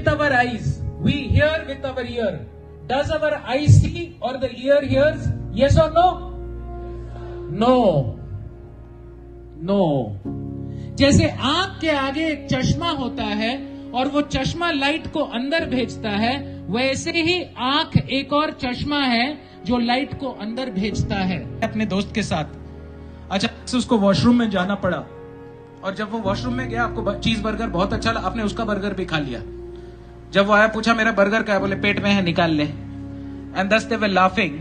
with our eyes, we hear with our ear. Does our eye see or the ear hears? Yes or no? No. No. जैसे आंख के आगे एक चश्मा होता है और वो चश्मा लाइट को अंदर भेजता है, वैसे ही आंख एक और चश्मा है जो लाइट को अंदर भेजता है। अपने दोस्त के साथ अचानक से उसको वॉशरूम में जाना पड़ा और जब वो वॉशरूम में गया, आपको चीज बर्गर बहुत अच्छा लगा, आपने उसका बर्गर भी खा लिया। जब वो आया, पूछा मेरा बर्गर क्या है? बोले पेट में है, निकाल ले। And thus they were laughing.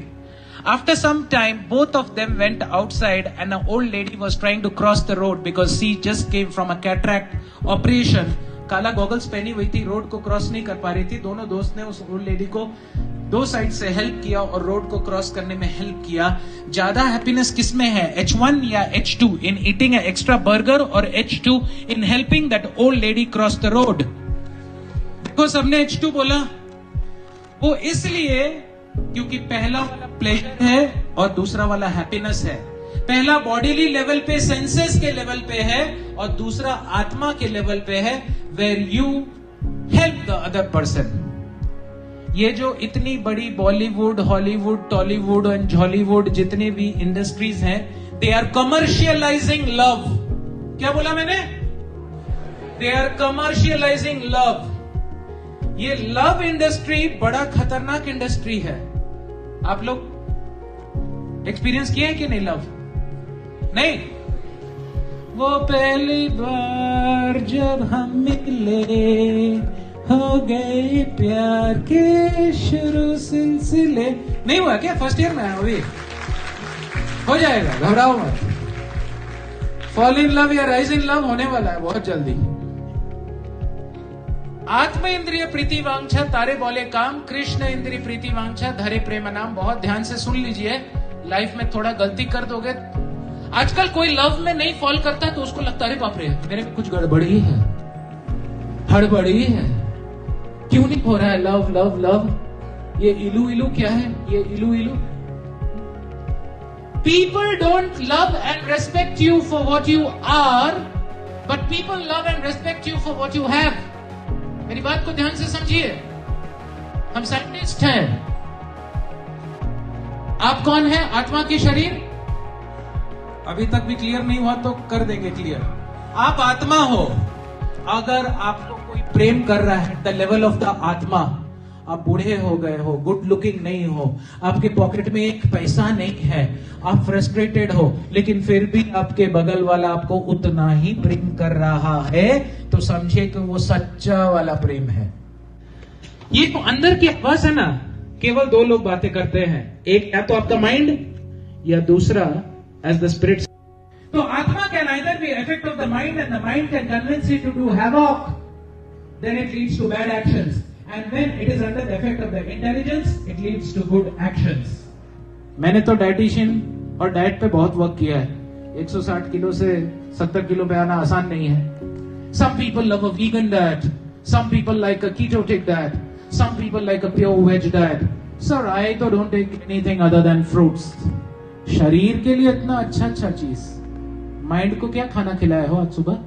After some time, both of them went outside and an old lady was trying to cross the road because she just came from a cataract operation. काला goggles पहनी हुई थी, road को cross नहीं कर पा रही थी। दोनों दोस्त ने उस ओल्ड लेडी को दो साइड से हेल्प किया और रोड को क्रॉस करने में हेल्प किया। ज्यादा हैप्पीनेस किसमें है, H1 या H2 in eating an extra burger और H2 in helping that old lady cross the road? देखो सबने H2 बोला, वो इसलिए क्योंकि पहला वाला प्लेजर है और दूसरा वाला हैप्पीनेस है। पहला बॉडीली लेवल पे, सेंसेस के लेवल पे है और दूसरा आत्मा के लेवल पे है, where you help the other person. ये जो इतनी बड़ी Bollywood, Hollywood, Tollywood and Jollywood जितने भी इंडस्ट्रीज हैं, दे आर कमर्शियलाइजिंग लव। क्या बोला मैंने? They are commercialising love. ये लव इंडस्ट्री बड़ा खतरनाक इंडस्ट्री है। आप लोग एक्सपीरियंस किए हैं कि नहीं लव? नहीं। वो पहली बार जब हम मिले, हो गए प्यार के शुरू सिलसिले। नहीं हुआ क्या? फर्स्ट ईयर में अभी हो जाएगा, घबराओ मत। फॉल इन लव या राइज इन लव होने वाला है बहुत जल्दी। आत्म इंद्रिय प्रीति वांछा तारे बोले काम, कृष्ण इंद्रिय प्रीति वांछा धरे प्रेम नाम। बहुत ध्यान से सुन लीजिए, लाइफ में थोड़ा गलती कर दोगे। आजकल कोई लव में नहीं फॉल करता तो उसको लगता है बाप रे मेरे में कुछ गड़बड़ी है, हड़बड़ी है, क्यों नहीं हो रहा है लव लव लव। ये इलू इलू क्या है? ये इलू इलू। People don't love and respect you for what you are, but people love and respect you for what you have. मेरी बात को ध्यान से समझिए। हम साइंटिस्ट हैं। आप कौन है? आत्मा की शरीर। अभी तक भी क्लियर नहीं हुआ तो कर देंगे क्लियर। आप आत्मा हो। अगर आपको कोई प्रेम कर रहा है द लेवल ऑफ द आत्मा, आप बूढ़े हो गए हो, गुड लुकिंग नहीं हो, आपके पॉकेट में एक पैसा नहीं है, आप फ्रस्ट्रेटेड हो, लेकिन फिर भी आपके बगल वाला आपको उतना ही प्रेम कर रहा है, तो समझे कि वो सच्चा वाला प्रेम है। ये तो अंदर की आवाज है ना। केवल दो लोग बातें करते हैं, एक या तो आपका माइंड या दूसरा एज द स्पिरिट। तो आत्मा can either be effect of the mind and the mind can convince you to do havoc, then it leads to bad actions. And when it is under the effect of the intelligence, it leads to good actions. मैंने तो dietitian और diet पे बहुत work किया है। 160 kilo से 70 kilo पे आना आसान नहीं है। Some people love a vegan diet. Some people like a ketotic diet. Some people like a pure veg diet. Sir, I तो don't take anything other than fruits. शरीर के लिए इतना अच्छा चीज, माइंड को क्या खाना खिलाया हो आज सुबह?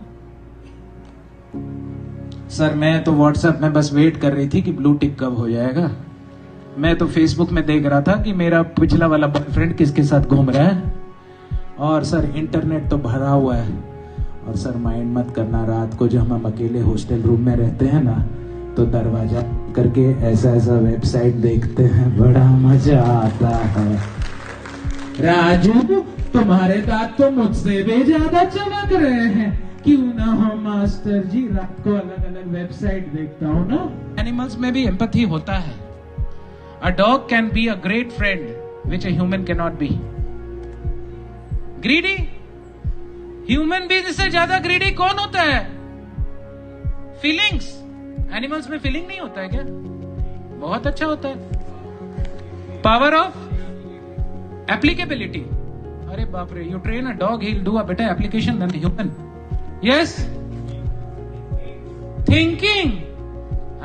सर मैं तो व्हाट्सएप में बस वेट कर रही थी कि ब्लू टिक कब हो जाएगा। मैं तो फेसबुक में देख रहा था कि मेरा पिछला वाला बॉयफ्रेंड किसके साथ घूम रहा है। और सर इंटरनेट तो भरा हुआ है। और सर माइंड मत करना, रात को जब हम अकेले हॉस्टल रूम में रहते हैं ना, तो दरवाजा करके ऐसा वेबसाइट देखते हैं, बड़ा मजा आता है। राजू तुम्हारे दांत तो मुझसे भी ज्यादा चमक रहे हैं, क्यों ना हो मास्टर जी, रात को अलग अलग वेबसाइट देखता हूं ना। एनिमल्स में भी एम्पैथी होता है। A dog can be a great friend which a human can not be. Greedy, human being से ज्यादा ग्रीडी कौन होता है? फीलिंग्स। एनिमल्स में फीलिंग नहीं होता है क्या? बहुत अच्छा होता है। Power of applicability. अरे बाप रे, you train a dog, he will do a better application than human. Yes, thinking.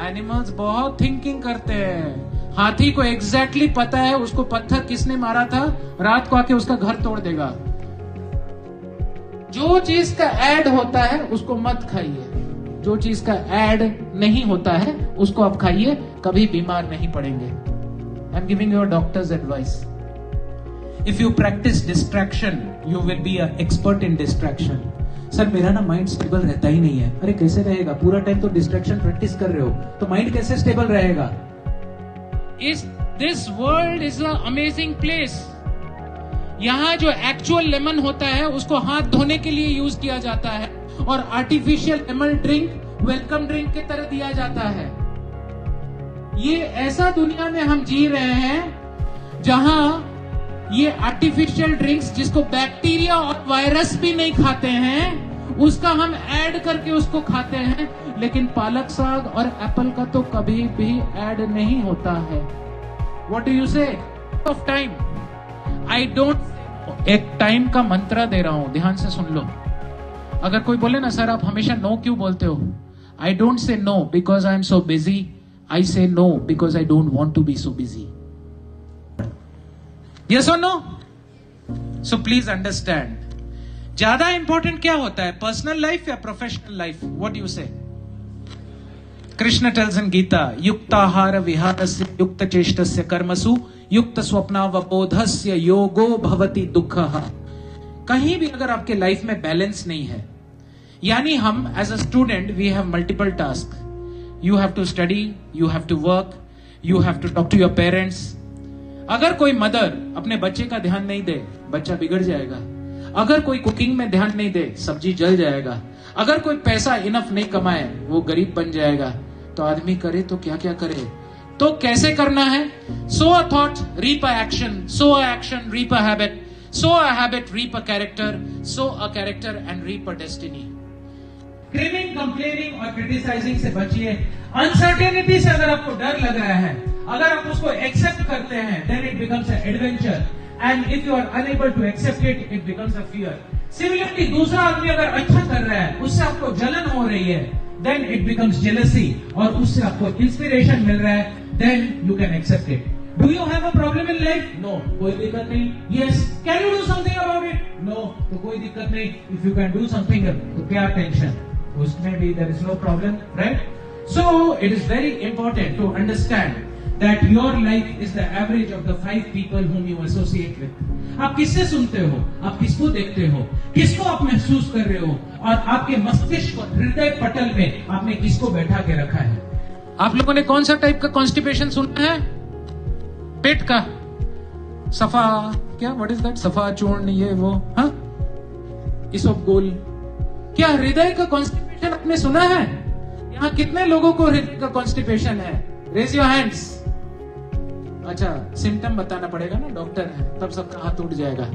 Animals बहुत थिंकिंग करते हैं। हाथी को एग्जैक्टली पता है उसको पत्थर किसने मारा था, रात को आके उसका घर तोड़ देगा। जो चीज का ऐड होता है उसको मत खाइए। जो चीज का ऐड नहीं होता है उसको आप खाइए, कभी बीमार नहीं पड़ेंगे। I am giving your doctors advice. If you practice distraction you will be a expert in distraction. Sir मेरा ना माइंड स्टेबल रहता ही नहीं है। अरे कैसे रहेगा? पूरा टाइम तो डिस्ट्रैक्शन प्रैक्टिस कर रहे हो, तो माइंड कैसे स्टेबल रहेगा? This world is a amazing place. यहाँ जो एक्चुअल लेमन होता है उसको हाथ धोने के लिए यूज किया जाता है, और artificial lemon drink welcome drink की तरह दिया जाता है। ये ऐसा दुनिया में हम जी रहे हैं जहां ये आर्टिफिशियल ड्रिंक्स जिसको बैक्टीरिया और वायरस भी नहीं खाते हैं, उसका हम ऐड करके उसको खाते हैं, लेकिन पालक साग और एप्पल का तो कभी भी ऐड नहीं होता है। व्हाट डू यू से? Of time I don't. एक टाइम का मंत्र दे रहा हूं, ध्यान से सुन लो। अगर कोई बोले ना सर आप हमेशा नो क्यों बोलते हो, I don't say no because I am so busy, I say no because I don't want to be so busy. Yes or no? So please understand. ज्यादा इंपॉर्टेंट क्या होता है, पर्सनल लाइफ या professional life? What do you say? Krishna tells in Gita, युक्ताहार विहारस्य युक्त चेष्टस्य कर्मसु युक्त स्वप्नावबोधस्य योगो भवति दुःखः। कहीं भी अगर आपके लाइफ में बैलेंस नहीं है, यानी हम as a student we have multiple task. You have to study, you have to work, you have to talk to your parents. अगर कोई मदर अपने बच्चे का ध्यान नहीं दे, बच्चा बिगड़ जाएगा। अगर कोई कुकिंग में ध्यान नहीं दे, सब्जी जल जाएगा। अगर कोई पैसा इनफ नहीं कमाए, वो गरीब बन जाएगा। तो आदमी करे तो क्या क्या करे? तो कैसे करना है? So a thought reap a action, so a action reap a habit, so a habit reap a character, so a character and reap a destiny. Criming, complaining और क्रिटिसाइजिंग से बचिए। अनसर्टेनिटी से अगर आपको डर लग रहा है, अगर आप उसको एक्सेप्ट करते हैं, then it becomes an adventure, and if you are unable to accept it, it becomes a fear. Similarly दूसरा आदमी अगर अच्छा कर रहा है, उससे आपको जलन हो रही है, देन इट बिकम्स जेलसी, और उससे आपको इंस्पिरेशन मिल रहा है, then you can accept it. Do you have a problem in life? No, कोई दिक्कत नहीं। Yes, can you do something about it? No, तो कोई दिक्कत नहीं। If you can do something, तो क्या टेंशन? उसमें भी there is no problem, right? So it is very important to understand that your life is the average of the 5 people whom you associate with. आप किससे सुनते हो, आप किसको देखते हो, किसको आप महसूस कर रहे हो, और आपके मस्तिष्क और हृदय पटल में आपने किसको बैठा के रखा है? आप लोगों ने कौन सा टाइप का कॉन्स्टिपेशन सुना है? पेट का सफा, क्या व्हाट इज दैट? सफा चूर्ण, ये वो, हाँ, इसबगोल। क्या हृदय का कॉन्स्टिपेशन आपने सुना है? यहाँ कितने लोगों को हृदय का कॉन्स्टिपेशन है? Raise your hands. अच्छा, सिम्टम बताना पड़ेगा ना, डॉक्टर है, तब सबका हाथ उठ जाएगा।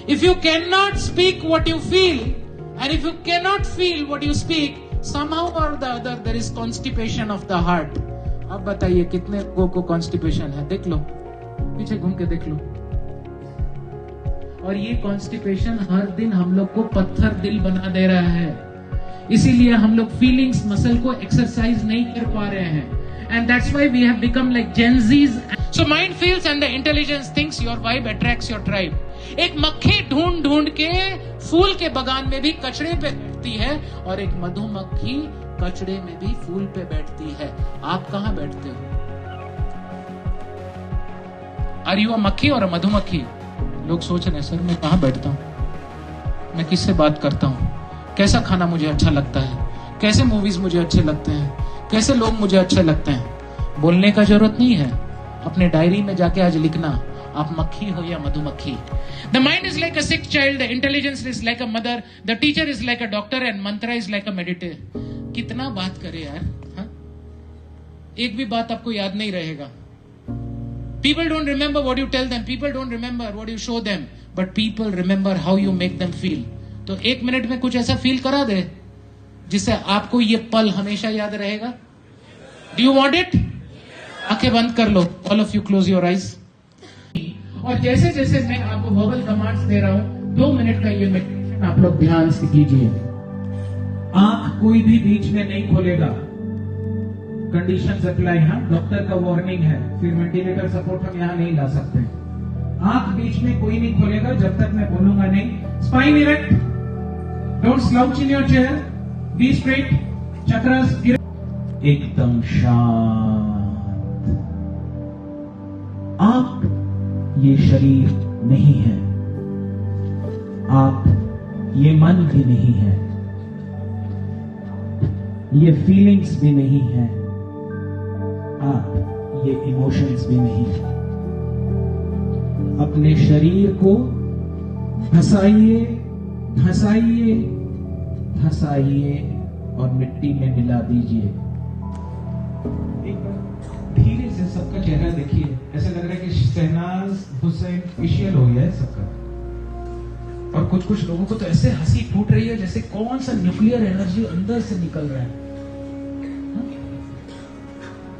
If you can not speak what you feel, and if you can not feel what you speak, somehow or the other there is constipation of the heart. अब बताइए कितने लोगों को कॉन्स्टिपेशन है? देख लो, पीछे घूम के देख लो। और ये कॉन्स्टिपेशन हर दिन हम लोग को पत्थर दिल बना दे रहा है। इसीलिए हम लोग फीलिंग्स मसल को एक्सरसाइज नहीं कर पा रहे हैं, and that's why we have become like Gen Zs. So mind feels and the intelligence thinks, your vibe attracts your tribe. एक मक्खी ढूंढ ढूंढ के फूल के बगान में भी कचड़े पे बैठती है, और एक मधुमक्खी कचड़े में भी फूल पे बैठती है। आप कहां बैठते हो? आर यू अ मक्खी और अ मधुमक्खी? लोग सोच रहे हैं सर मैं कहां बैठता हूं, मैं किससे बात करता हूं, कैसा खाना मुझे अच्छा लगता है, कैसे मूवीज मुझे अच्छे लगते हैं, कैसे लोग मुझे अच्छे लगते हैं। बोलने का जरूरत नहीं है, अपने डायरी में जाके आज लिखना, आप मक्खी हो या मधुमक्खी। The mind is like a sick child, the intelligence is like a mother, the teacher is like a doctor, and Mantra is like a meditator. कितना बात करे यार, हाँ? एक भी बात आपको याद नहीं रहेगा। People don't remember what you tell them, people don't remember what you show them, but people remember how you make them feel. तो 1 मिनट में कुछ ऐसा फील करा दे जिससे आपको ये पल हमेशा याद रहेगा। Do you want it? आंखें बंद कर लो, all of you close your eyes. और जैसे जैसे मैं आपको वर्बल कमांड्स दे रहा हूं, 2 मिनट का ये मेडिटेशन आप लोग ध्यान से कीजिए। आंख कोई भी बीच में नहीं खोलेगा, कंडीशंस अप्लाई। हाँ, डॉक्टर का वार्निंग है, फिर वेंटिलेटर सपोर्ट हम यहाँ नहीं ला सकते। आंख बीच में कोई नहीं खोलेगा जब तक मैं बोलूंगा नहीं। Spine erect, don't slouch in your chair, be straight, chakras एकदम शांत। आप ये शरीर नहीं है, आप ये मन भी नहीं है, ये फीलिंग्स भी नहीं है, आप ये इमोशंस भी नहीं है। अपने शरीर को धसाइए, धसाइए, धसाइए और मिट्टी में मिला दीजिए। एक बार धीरे से सबका चेहरा देखिए, ऐसा लग रहा है कि शहनाज हुसैन फेशियल हो गया है सबका। और कुछ कुछ लोगों को तो ऐसे हंसी फूट रही है जैसे कौन सा न्यूक्लियर एनर्जी अंदर से निकल रहा है।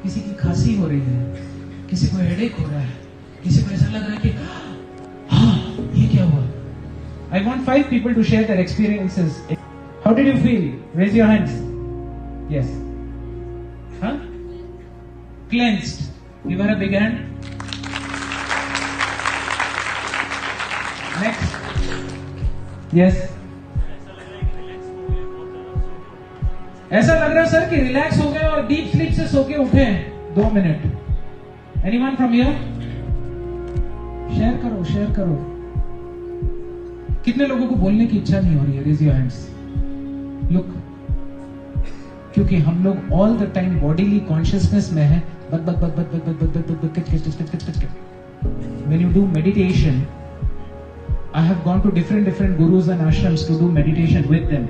किसी की खांसी हो रही है, किसी को हेडेक हो रहा है, किसी को ऐसा लग रहा है कि हाँ ये क्या हुआ। I want 5 people to share their experiences. How did you feel? Raise your hands. Yes. Huh? Cleansed. Give her a big hand. Next. Yes. ऐसा लग रहा है सर कि रिलैक्स हो गए और डीप स्लीप से सो के उठे हैं 2 minute. Anyone from here? Share करो, शेयर करो। कितने लोगों को बोलने की इच्छा नहीं हो रही है? Raise your hands. लुक, क्योंकि हम लोग all the time bodily consciousness में है। When you do meditation, I have gone to different gurus and ashrams to do meditation with them.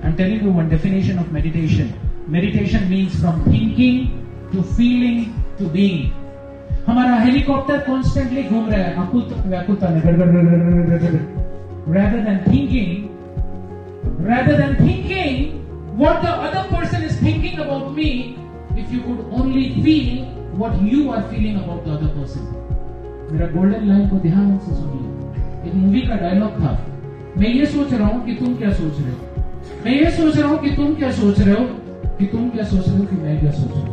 I'm telling you one definition of meditation. Meditation means from thinking to feeling to being. हमारा helicopter constantly घूम रहा है आकुलता व्याकुलता में। rather than thinking what the other person is thinking about me, if you could only feel what you are feeling about the other person. मेरा golden line को ध्यान से सुनिए। एक मूवी का डायलॉग था, मैं ये सोच रहा हूं कि तुम क्या सोच रहे हो, मैं ये सोच रहा हूं कि तुम क्या सोच रहे हो, कि तुम क्या सोच रहे हो, कि मैं क्या सोच रहा हूं।